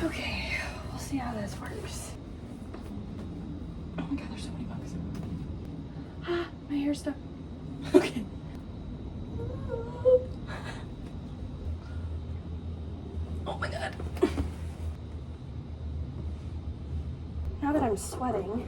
Okay, we'll see how this works. Oh my god, there's so many bugs. Ah, my hair's stuck. Okay. Oh my god. Now that I'm sweating.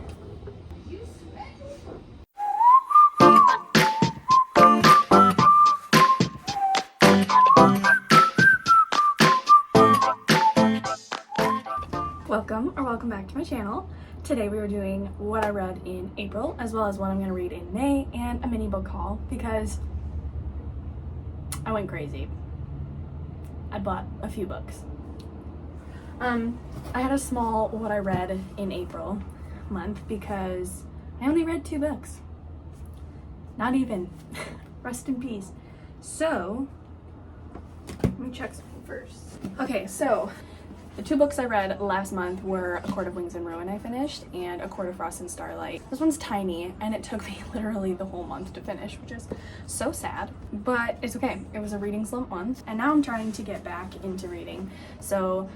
Welcome back to my channel. Today we are doing what I read in April as well as what I'm going to read in May and a mini book haul because I went crazy. I bought a few books. I had a small what I read in April month because I only read 2 books. Not even. Rest in peace. So, let me check something first. Okay, so the 2 books I read last month were A Court of Wings and Ruin I finished and A Court of Frost and Starlight. This one's tiny and it took me literally the whole month to finish, which is so sad, but it's okay. It was a reading slump month and now I'm trying to get back into reading. So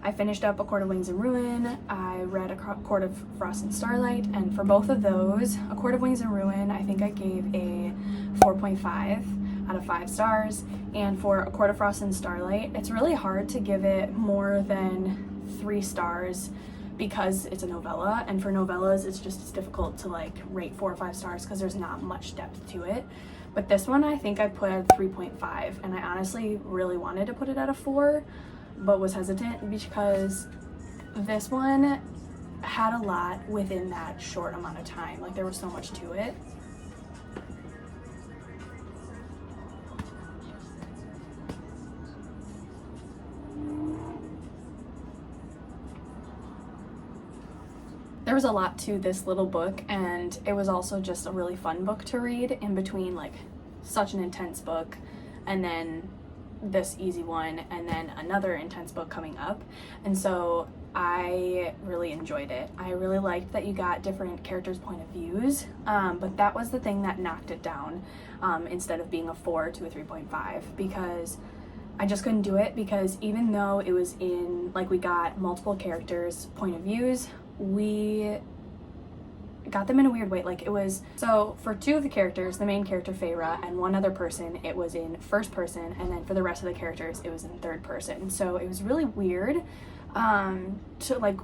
I finished up A Court of Wings and Ruin, I read A Court of Frost and Starlight, and for both of those, A Court of Wings and Ruin, I think I gave a 4.5 out of 5 stars, and for A Court of Frost and Starlight, it's really hard to give it more than 3 stars because it's a novella, and for novellas, it's just as difficult to like rate 4 or 5 stars because there's not much depth to it. But this one, I think I put at 3.5, and I honestly really wanted to put it at a 4, but was hesitant because this one had a lot within that short amount of time. Like there was so much to it. There was a lot to this little book, and it was also just a really fun book to read in between like such an intense book and then this easy one and then another intense book coming up. And so I really enjoyed it. I really liked that you got different characters' point of views, but that was the thing that knocked it down instead of being a 4 to a 3.5 because I just couldn't do it, because even though it was in like we got multiple characters' point of views, we got them in a weird way. Like it was, so for 2 of the characters, the main character Feyre and one other person, it was in first person, and then for the rest of the characters it was in third person. So it was really weird to like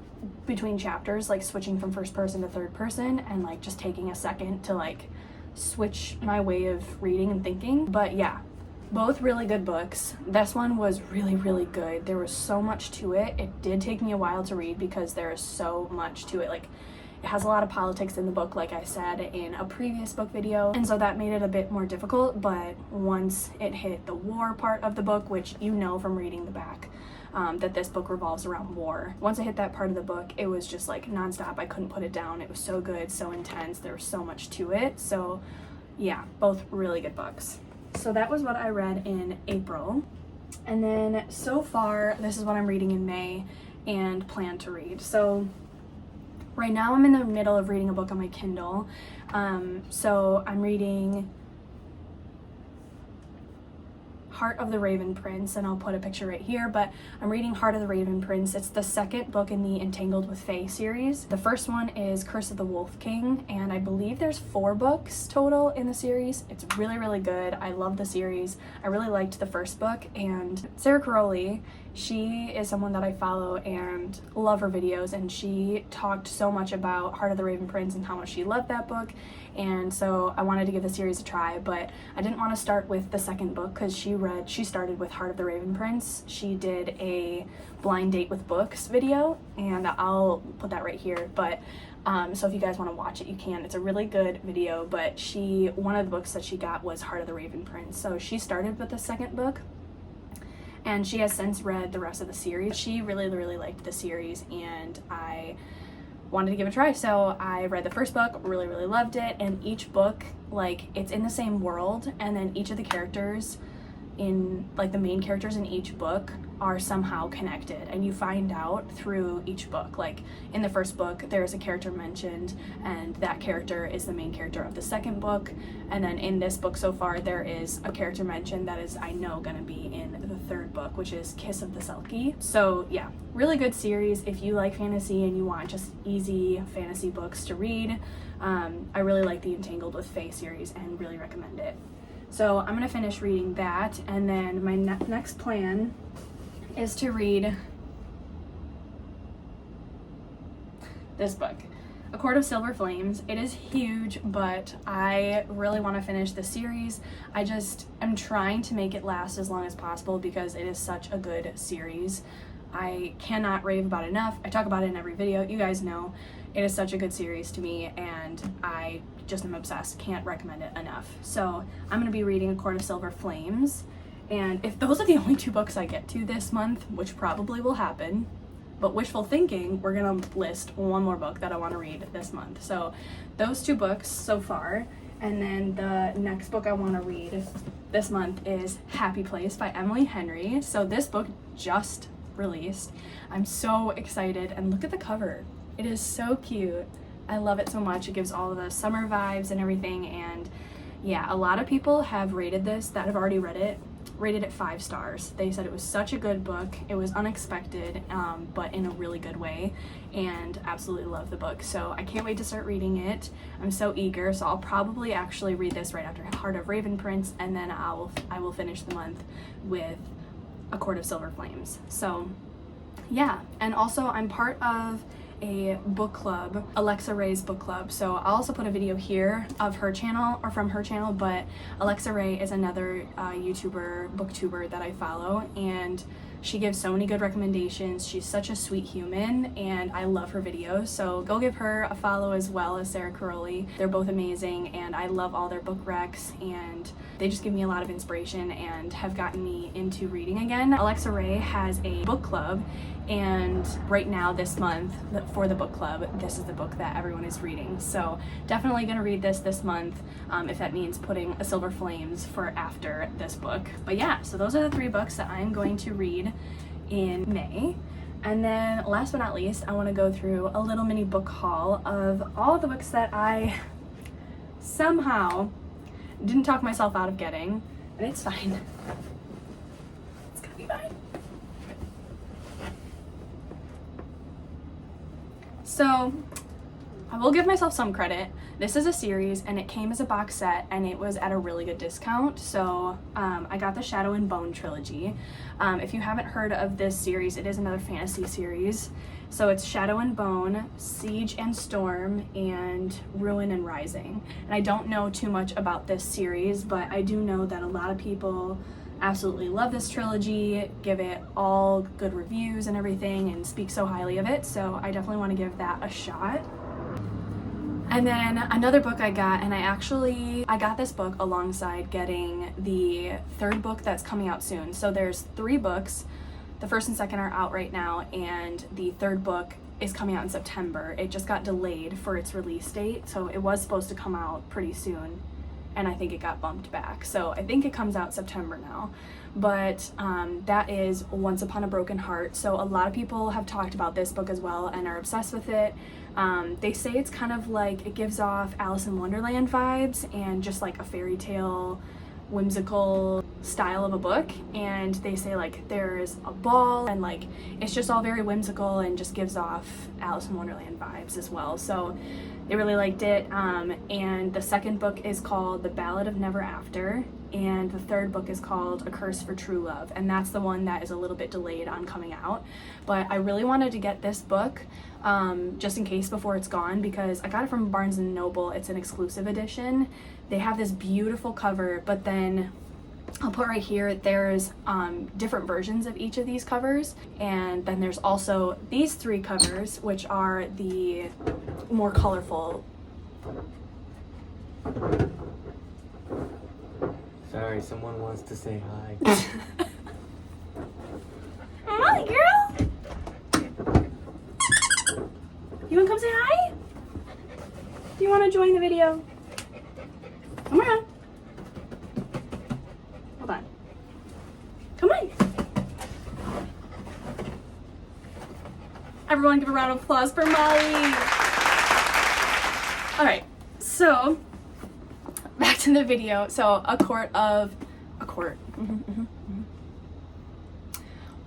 between chapters, like switching from first person to third person and like just taking a second to like switch my way of reading and thinking. But yeah, both really good books. This one was really good. There was so much to it. It did take me a while to read because there is so much to it. Like it has a lot of politics in the book, like I said in a previous book video, and so that made it a bit more difficult. But once it hit the war part of the book, which you know from reading the back, that this book revolves around war. Once I hit that part of the book, it was just like nonstop. I couldn't put it down. It was so good, so intense. There was so much to it. So yeah, both really good books. So that was what I read in April. And then so far, this is what I'm reading in May and plan to read. So right now I'm in the middle of reading a book on my Kindle. So I'm reading Heart of the Raven Prince, and I'll put a picture right here, but I'm reading Heart of the Raven Prince. It's the second book in the Entangled with Fae series. The first one is Curse of the Wolf King, and I believe there's 4 books total in the series. It's really good. I love the series. I really liked the first book, and Sarah Caroli, she is someone that I follow and love her videos, and she talked so much about Heart of the Raven Prince and how much she loved that book, and so I wanted to give the series a try, but I didn't want to start with the second book because she started with Heart of the Raven Prince. She did a blind date with books video, and I'll put that right here, but so if you guys want to watch it, you can. It's a really good video, but one of the books that she got was Heart of the Raven Prince, so she started with the second book, and she has since read the rest of the series. She really liked the series, and I wanted to give it a try. So I read the first book, really loved it, and each book, like, it's in the same world, and then each of the characters in, like, the main characters in each book are somehow connected, and you find out through each book. Like in the first book there's a character mentioned, and that character is the main character of the second book, and then in this book so far there is a character mentioned that is, I know, gonna be in the third book, which is Kiss of the Selkie. So yeah, really good series if you like fantasy and you want just easy fantasy books to read. I really like the Entangled with Fae series and really recommend it. So I'm gonna finish reading that, and then my next plan is to read this book, A Court of Silver Flames. It is huge, but I really want to finish the series. I just am trying to make it last as long as possible because it is such a good series. I cannot rave about it enough. I talk about it in every video. You guys know it is such a good series to me, and I just am obsessed. Can't recommend it enough. So I'm going to be reading A Court of Silver Flames. And if those are the only 2 books I get to this month, which probably will happen, but wishful thinking, we're gonna list one more book that I want to read this month. So those 2 books so far, and then the next book I want to read this month is Happy Place by Emily Henry. So this book just released. I'm so excited, and look at the cover. It is so cute. I love it so much. It gives all of the summer vibes and everything, and yeah, a lot of people have rated this that have already read it, rated it 5 stars. They said it was such a good book. It was unexpected, but in a really good way, and absolutely love the book. So I can't wait to start reading it. I'm so eager. So I'll probably actually read this right after Heart of Raven Prince, and then I will finish the month with A Court of Silver Flames. So yeah, and also I'm part of a book club, Alexa Ray's book club. So I'll also put a video here of her channel, or from her channel, but Alexa Ray is another YouTuber, booktuber that I follow, and she gives so many good recommendations. She's such a sweet human, and I love her videos. So go give her a follow, as well as Sarah Caroli. They're both amazing, and I love all their book recs, and they just give me a lot of inspiration and have gotten me into reading again. Alexa Ray has a book club, and right now this month for the book club, this is the book that everyone is reading. So definitely gonna read this month, if that means putting a Silver Flames for after this book. But yeah, so those are the 3 books that I'm going to read in May. And then last but not least, I want to go through a little mini book haul of all the books that I somehow didn't talk myself out of getting, and it's fine. It's gonna be fine. So I will give myself some credit. This is a series, and it came as a box set, and it was at a really good discount. So I got the Shadow and Bone trilogy. If you haven't heard of this series, it is another fantasy series. So it's Shadow and Bone, Siege and Storm, and Ruin and Rising. And I don't know too much about this series, but I do know that a lot of people absolutely love this trilogy, give it all good reviews and everything, and speak so highly of it. So I definitely want to give that a shot. And then another book I got, and I got this book alongside getting the 3rd book that's coming out soon. So there's 3 books. The 1st and 2nd are out right now, and the 3rd book is coming out in September. It just got delayed for its release date, so it was supposed to come out pretty soon, and I think it got bumped back. So I think it comes out September now. But that is Once Upon a Broken Heart. So a lot of people have talked about this book as well and are obsessed with it. They say it's kind of like, it gives off Alice in Wonderland vibes and just like a fairy tale, whimsical style of a book, and they say like there's a ball, and like it's just all very whimsical and just gives off Alice in Wonderland vibes as well. So they really liked it. And the 2nd book is called The Ballad of Never After, and the 3rd book is called A Curse for True Love, and that's the one that is a little bit delayed on coming out. But I really wanted to get this book just in case before it's gone, because I got it from Barnes & Noble. It's an exclusive edition. They have this beautiful cover, but then I'll put right here, there's different versions of each of these covers, and then there's also these 3 covers, which are the more colorful. Sorry, someone wants to say hi. Hi, girl! You wanna come say hi? Do you wanna join the video? Come around. Hold on. Come on. Everyone give a round of applause for Molly. All right, so back to the video. So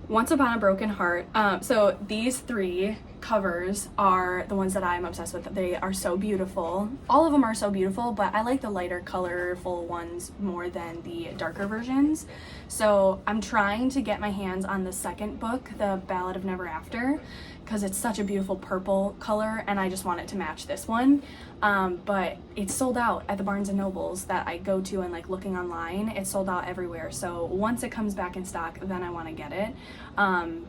Once Upon a Broken Heart. So these 3 covers are the ones that I'm obsessed with. They are so beautiful. All of them are so beautiful, but I like the lighter colorful ones more than the darker versions. So I'm trying to get my hands on the second book, The Ballad of Never After, because it's such a beautiful purple color and I just want it to match this one. But it's sold out at the Barnes & Nobles that I go to, and like looking online, it's sold out everywhere. So once it comes back in stock, then I want to get it.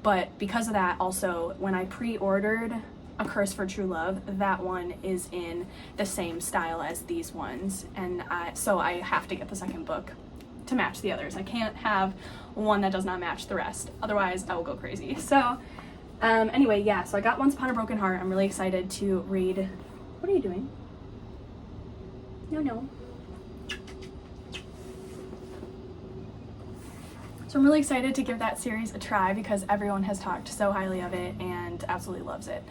But because of that, also when I pre-ordered A Curse for True Love, that one is in the same style as these ones, and so I have to get the second book to match the others. I can't have one that does not match the rest, otherwise I will go crazy. So anyway, yeah, so I got Once Upon a Broken Heart. I'm really excited to read. What are you doing? No. So I'm really excited to give that series a try because everyone has talked so highly of it and absolutely loves it.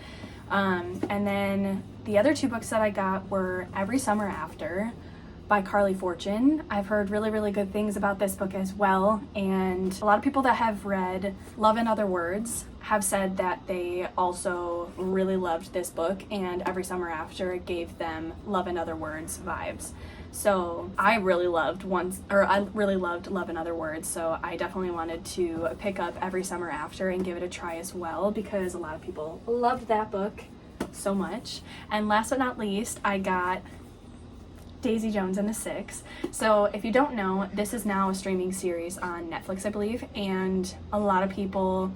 And then the other 2 books that I got were Every Summer After by Carly Fortune. I've heard really, really good things about this book as well, and a lot of people that have read Love in Other Words have said that they also really loved this book, and Every Summer After gave them Love in Other Words vibes. So I really loved Love in Other Words, so I definitely wanted to pick up Every Summer After and give it a try as well because a lot of people loved that book so much. And last but not least, I got Daisy Jones and the Six. So if you don't know, this is now a streaming series on Netflix, I believe, and a lot of people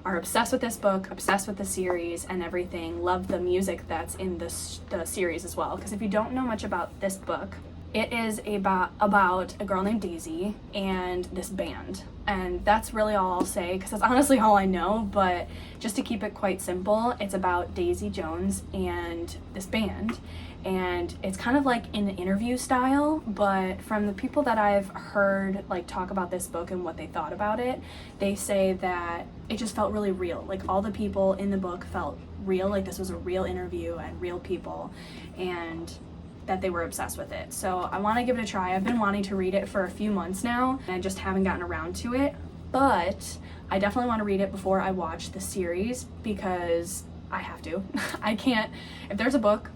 are obsessed with this book, obsessed with the series and everything, love the music that's in the series as well. Because if you don't know much about this book, it is about a girl named Daisy and this band. And that's really all I'll say because that's honestly all I know, but just to keep it quite simple, it's about Daisy Jones and this band. And it's kind of like in an interview style, but from the people that I've heard like talk about this book and what they thought about it, they say that it just felt really real. Like all the people in the book felt real, like this was a real interview and real people, and that they were obsessed with it. So I want to give it a try. I've been wanting to read it for a few months now, and I just haven't gotten around to it, but I definitely want to read it before I watch the series because I have to. I can't, if there's a book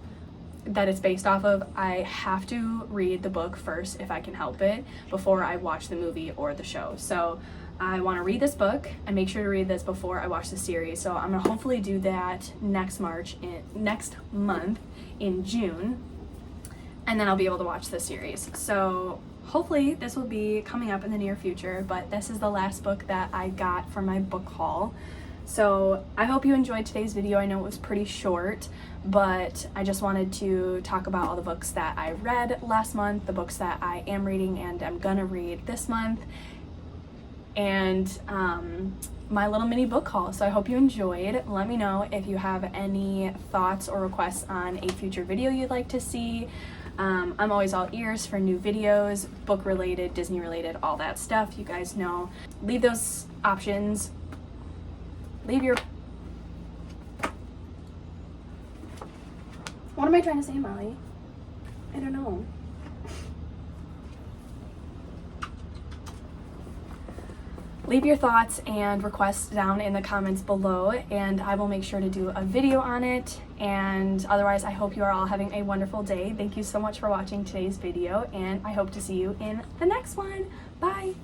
that it's based off of, I have to read the book first if I can help it before I watch the movie or the show. So I want to read this book and make sure to read this before I watch the series. So I'm gonna hopefully do that next month in June, and then I'll be able to watch the series. So hopefully this will be coming up in the near future, but this is the last book that I got from my book haul. So I hope you enjoyed today's video. I know it was pretty short, but I just wanted to talk about all the books that I read last month, the books that I am reading and am gonna read this month, and my little mini book haul. So I hope you enjoyed. Let me know if you have any thoughts or requests on a future video you'd like to see. I'm always all ears for new videos, book related, Disney related, all that stuff. You guys know. Leave those options. Leave your... What am I trying to say, Molly? I don't know. Leave your thoughts and requests down in the comments below, and I will make sure to do a video on it. And otherwise, I hope you are all having a wonderful day. Thank you so much for watching today's video, and I hope to see you in the next one. Bye!